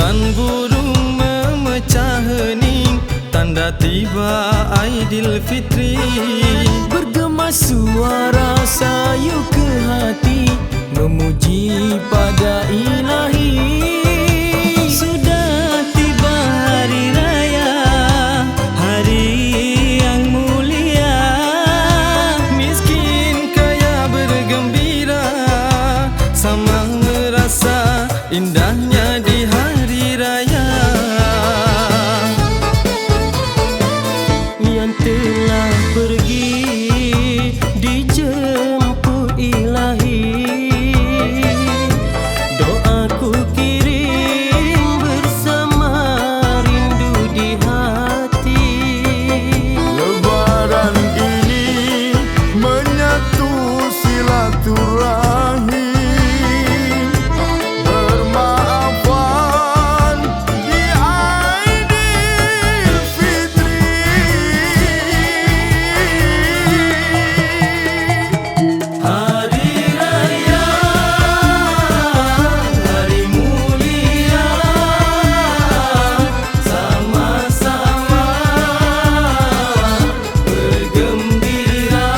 Bulan burung memecah hening, tanda tiba Aidilfitri. Bergema suara sayu ke hati, memuji pada Ilahi. Sudah tiba hari raya, hari yang mulia. Miskin kaya bergembira, sama merasa indahnya di hari raya. Yang telah pergi dijemput Ilahi, doaku kirim bersama rindu di hati. Lebaran ini menyatu silaturahmi, bermaafan di Aidilfitri. Hari raya, hari mulia, sama-sama bergembira.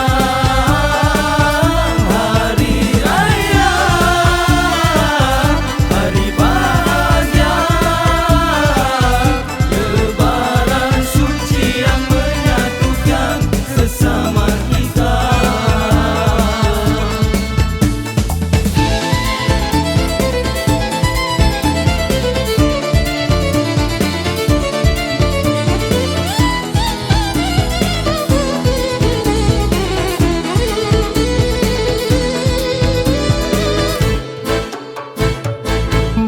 Hari raya, hari bahagia, Lebaran suci yang menyatukan sesama kita.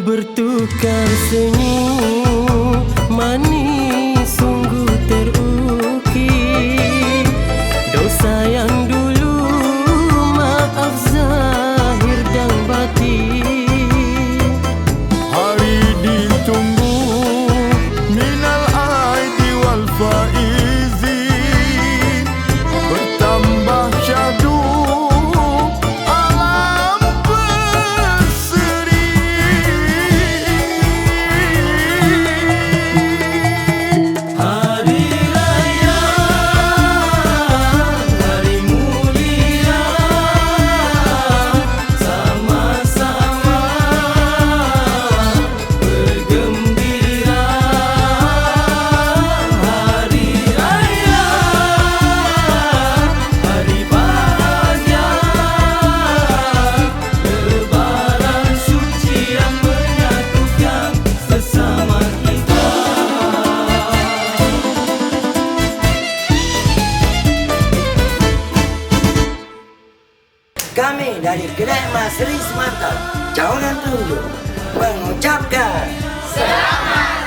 Bertukar senyum manis sungguh terukir. Dosa yang dulu maaf zahir dan batin. Hari ditunggu minal aidi wal faizin, bertambah syadu alam berseri. Hari raya, hari mulia, sama-sama bergembira. Hari raya, hari bahagia, Lebaran suci yang menyatukan sesama kita. Kami dari Kedai Mas Seri Semata, Cawangan Tunjung mengucapkan Selamat